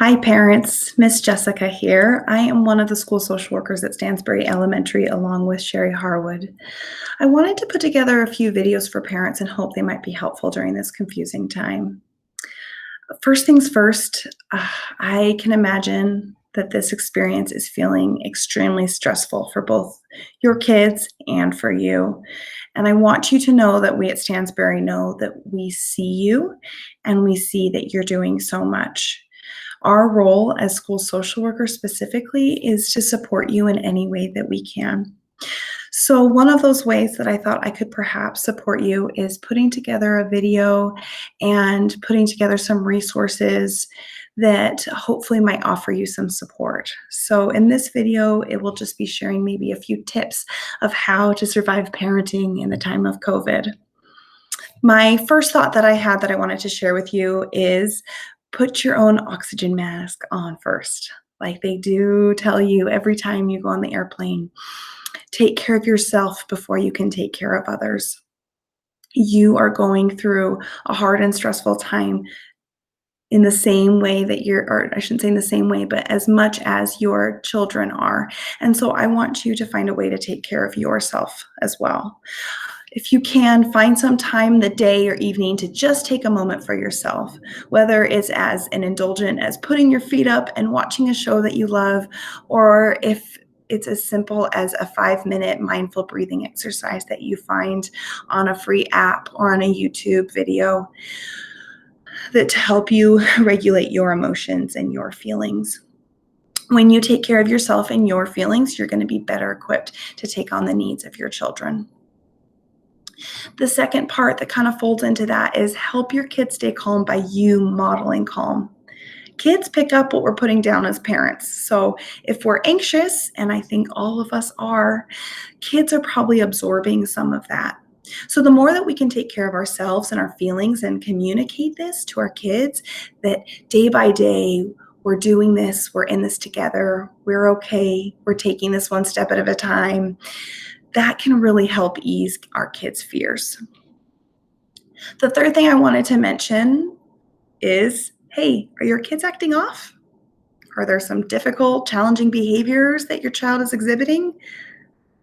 Hi, parents. Miss Jessica here. I am one of the school social workers at Stansbury Elementary, along with Sherry Harwood. I wanted to put together a few videos for parents and hope they might be helpful during this confusing time. First things first, I can imagine that this experience is feeling extremely stressful for both your kids and for you. And I want you to know that we at Stansbury know that we see you and we see that you're doing so much. Our role as school social workers specifically is to support you in any way that we can. So, one of those ways that I thought I could perhaps support you is putting together a video and putting together some resources that hopefully might offer you some support. So, in this video, it will just be sharing maybe a few tips of how to survive parenting in the time of COVID. My first thought that I had that I wanted to share with you is put your own oxygen mask on first. Like they do tell you every time you go on the airplane, take care of yourself before you can take care of others. You are going through a hard and stressful time in the same way that or I shouldn't say in the same way, but as much as your children are. And so I want you to find a way to take care of yourself as well. If you can, find some time in the day or evening to just take a moment for yourself, whether it's as an indulgent as putting your feet up and watching a show that you love, or if it's as simple as a 5-minute mindful breathing exercise that you find on a free app or on a YouTube video that to help you regulate your emotions and your feelings. When you take care of yourself and your feelings, you're going to be better equipped to take on the needs of your children. The second part that kind of folds into that is help your kids stay calm by you modeling calm. Kids pick up what we're putting down as parents. So if we're anxious, and I think all of us are, kids are probably absorbing some of that. So the more that we can take care of ourselves and our feelings and communicate this to our kids, that day by day, we're doing this, we're in this together, we're okay, we're taking this one step at a time, that can really help ease our kids' fears. The third thing I wanted to mention is, hey, are your kids acting off? Are there some difficult, challenging behaviors that your child is exhibiting?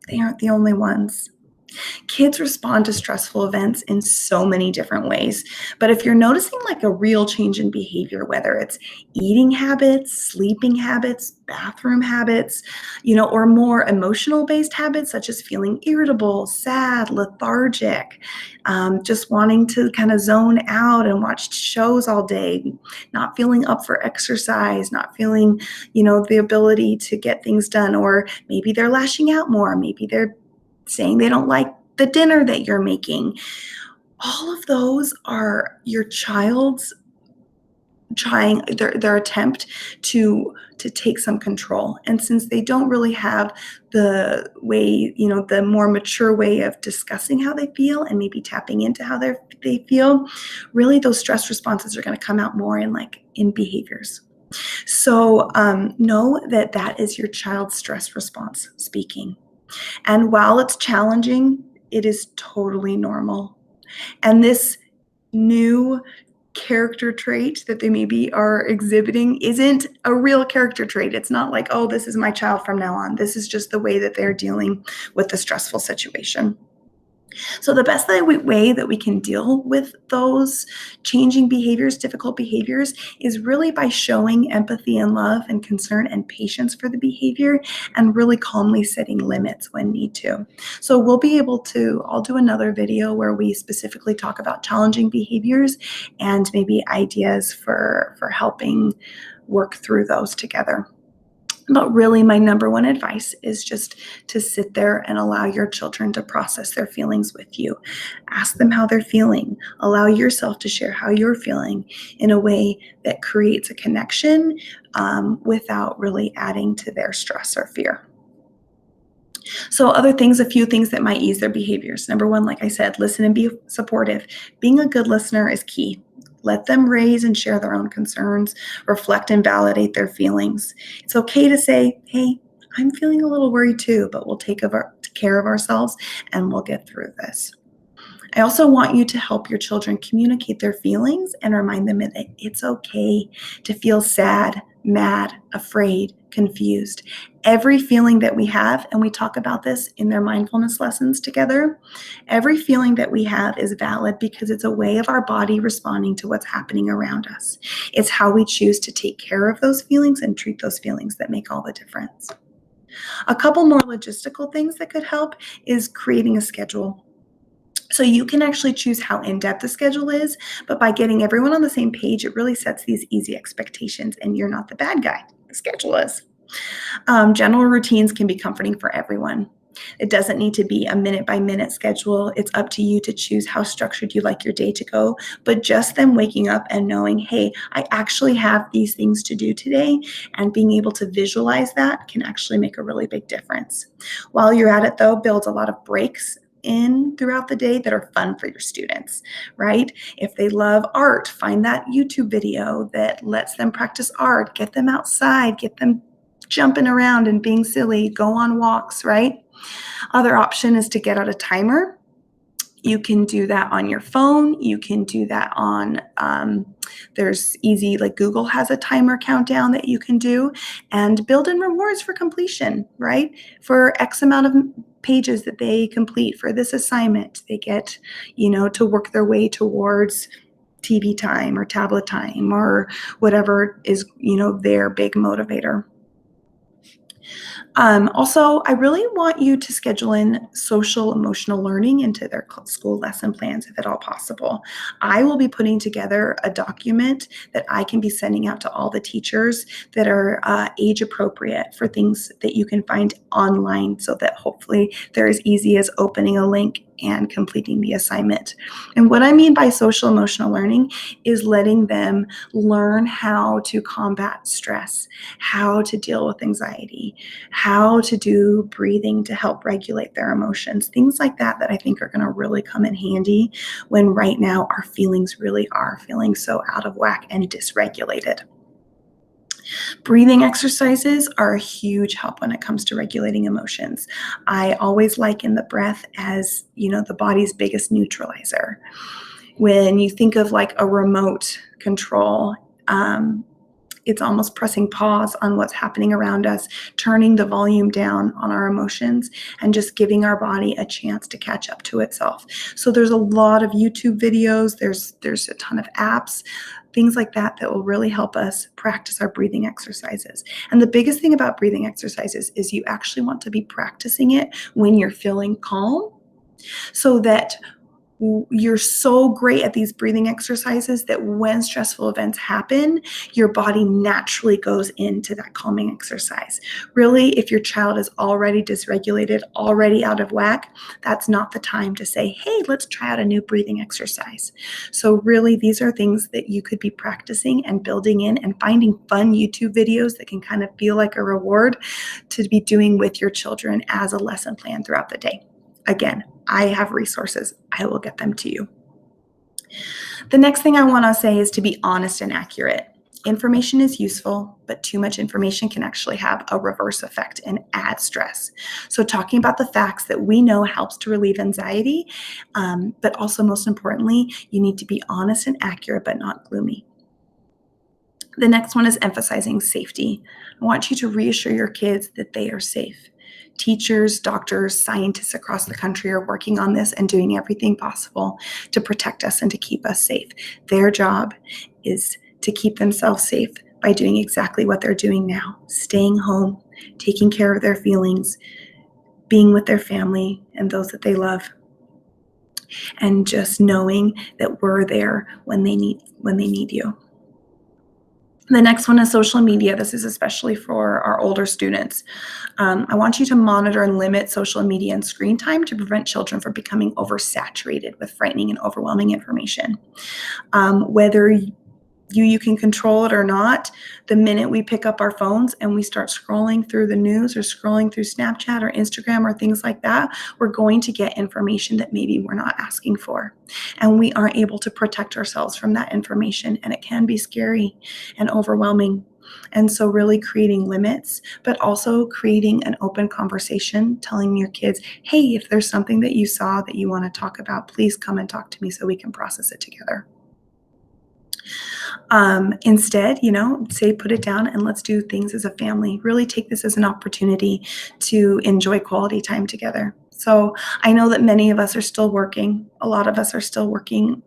They aren't the only ones. Kids respond to stressful events in so many different ways. But if you're noticing like a real change in behavior, whether it's eating habits, sleeping habits, bathroom habits, or more emotional based habits such as feeling irritable, sad, lethargic, just wanting to kind of zone out and watch shows all day, not feeling up for exercise, not feeling, the ability to get things done, or maybe they're lashing out more, maybe they're saying they don't like the dinner that you're making. All of those are your child's trying their attempt to take some control. And since they don't really have the way, the more mature way of discussing how they feel and maybe tapping into how they feel, really those stress responses are going to come out more in behaviors. So know that that is your child's stress response speaking. And while it's challenging, it is totally normal. And this new character trait that they maybe are exhibiting isn't a real character trait. It's not like, oh, this is my child from now on. This is just the way that they're dealing with the stressful situation. So the best way that we can deal with those changing behaviors, difficult behaviors, is really by showing empathy and love and concern and patience for the behavior and really calmly setting limits when need to. So I'll do another video where we specifically talk about challenging behaviors and maybe ideas for helping work through those together. But really, my number one advice is just to sit there and allow your children to process their feelings with you. Ask them how they're feeling. Allow yourself to share how you're feeling in a way that creates a connection without really adding to their stress or fear. So a few things that might ease their behaviors. Number one, like I said, listen and be supportive. Being a good listener is key. Let them raise and share their own concerns, reflect and validate their feelings. It's okay to say, hey, I'm feeling a little worried too, but we'll take care of ourselves and we'll get through this. I also want you to help your children communicate their feelings and remind them that it's okay to feel sad, mad, afraid, confused. Every feeling that we have, and we talk about this in their mindfulness lessons together, every feeling that we have is valid because it's a way of our body responding to what's happening around us. It's how we choose to take care of those feelings and treat those feelings that make all the difference. A couple more logistical things that could help is creating a schedule. So you can actually choose how in-depth the schedule is, but by getting everyone on the same page, it really sets these easy expectations, and you're not the bad guy. The schedule is. General routines can be comforting for everyone. It doesn't need to be a minute-by-minute schedule. It's up to you to choose how structured you like your day to go. But just them waking up and knowing, hey, I actually have these things to do today, and being able to visualize that can actually make a really big difference. While you're at it, though, build a lot of breaks in throughout the day that are fun for your students, right? If they love art, find that YouTube video that lets them practice art, get them outside, get them jumping around and being silly, go on walks, right? Other option is to get out a timer. You can do that on your phone. You can do that on, there's easy, like Google has a timer countdown that you can do, and build in rewards for completion, right? For X amount of pages that they complete for this assignment, they get, to work their way towards TV time or tablet time or whatever is, their big motivator. Also, I really want you to schedule in social emotional learning into their school lesson plans if at all possible. I will be putting together a document that I can be sending out to all the teachers that are age appropriate for things that you can find online, so that hopefully they're as easy as opening a link and completing the assignment. And what I mean by social emotional learning is letting them learn how to combat stress, how to deal with anxiety, how to do breathing to help regulate their emotions, things like that I think are going to really come in handy when right now our feelings really are feeling so out of whack and dysregulated. Breathing exercises are a huge help when it comes to regulating emotions. I always liken the breath as, the body's biggest neutralizer. When you think of like a remote control, it's almost pressing pause on what's happening around us, turning the volume down on our emotions, and just giving our body a chance to catch up to itself. So there's a lot of YouTube videos, there's a ton of apps, things like that will really help us practice our breathing exercises. And the biggest thing about breathing exercises is you actually want to be practicing it when you're feeling calm, so that you're so great at these breathing exercises that when stressful events happen, your body naturally goes into that calming exercise. Really, if your child is already dysregulated, already out of whack, that's not the time to say, hey, let's try out a new breathing exercise. So really, these are things that you could be practicing and building in and finding fun YouTube videos that can kind of feel like a reward to be doing with your children as a lesson plan throughout the day. Again, I have resources. I will get them to you. The next thing I want to say is to be honest and accurate. Information is useful, but too much information can actually have a reverse effect and add stress. So talking about the facts that we know helps to relieve anxiety, but also most importantly, you need to be honest and accurate, but not gloomy. The next one is emphasizing safety. I want you to reassure your kids that they are safe. Teachers, doctors, scientists across the country are working on this and doing everything possible to protect us and to keep us safe. Their job is to keep themselves safe by doing exactly what they're doing now, staying home, taking care of their feelings, being with their family and those that they love, and just knowing that we're there when they need you. The next one is social media. This is especially for our older students. I want you to monitor and limit social media and screen time to prevent children from becoming oversaturated with frightening and overwhelming information. Whether you can control it or not, the minute we pick up our phones and we start scrolling through the news or scrolling through Snapchat or Instagram or things like that, we're going to get information that maybe we're not asking for. And we aren't able to protect ourselves from that information, and it can be scary and overwhelming. And so really creating limits, but also creating an open conversation, telling your kids, hey, if there's something that you saw that you want to talk about, please come and talk to me so we can process it together. Instead, say put it down and let's do things as a family. Really take this as an opportunity to enjoy quality time together. So I know that many of us are still working. A lot of us are still working.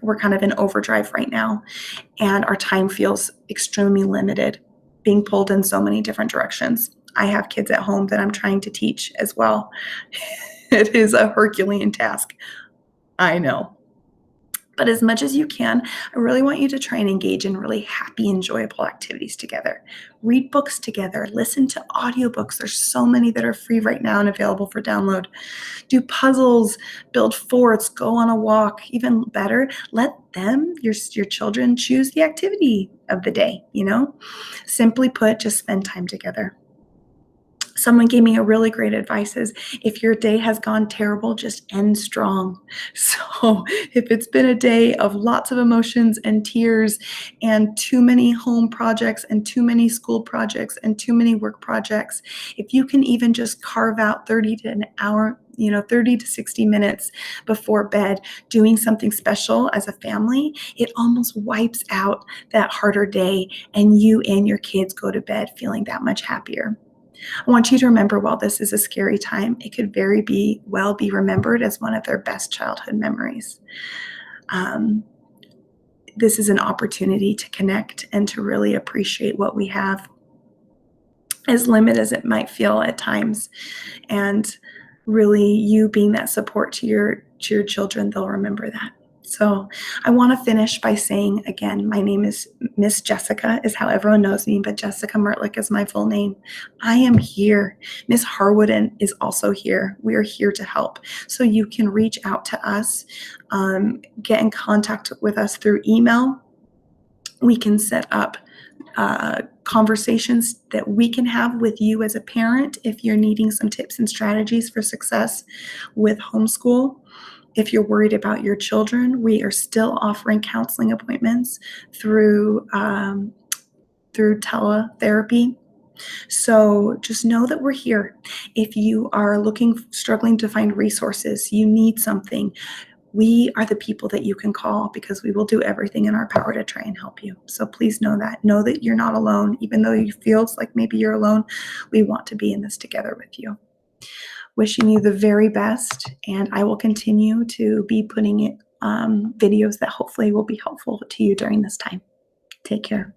We're kind of in overdrive right now, and our time feels extremely limited, being pulled in so many different directions. I have kids at home that I'm trying to teach as well. It is a Herculean task. I know. But as much as you can, I really want you to try and engage in really happy, enjoyable activities together. Read books together, listen to audiobooks. There's so many that are free right now and available for download. Do puzzles, build forts, go on a walk. Even better, let them, your children, choose the activity of the day. Simply put, just spend time together. Someone gave me a really great advice is if your day has gone terrible, just end strong. So if it's been a day of lots of emotions and tears and too many home projects and too many school projects and too many work projects, if you can even just carve out 30 to an hour, 30 to 60 minutes before bed, doing something special as a family, it almost wipes out that harder day and you and your kids go to bed feeling that much happier. I want you to remember while this is a scary time, it could well be remembered as one of their best childhood memories. Um, this is an opportunity to connect and to really appreciate what we have, as limited as it might feel at times. And really, you being that support to your children, they'll remember that. So I want to finish by saying again, my name is Miss Jessica, is how everyone knows me, but Jessica Mertlick is my full name. I am here. Miss Harwood is also here. We are here to help. So you can reach out to us, get in contact with us through email. We can set up conversations that we can have with you as a parent if you're needing some tips and strategies for success with homeschool. If you're worried about your children, we are still offering counseling appointments through teletherapy. So just know that we're here. If you are struggling to find resources, you need something, we are the people that you can call because we will do everything in our power to try and help you. So please know that. Know that you're not alone. Even though you feel like maybe you're alone, we want to be in this together with you. Wishing you the very best, and I will continue to be putting it videos that hopefully will be helpful to you during this time. Take care.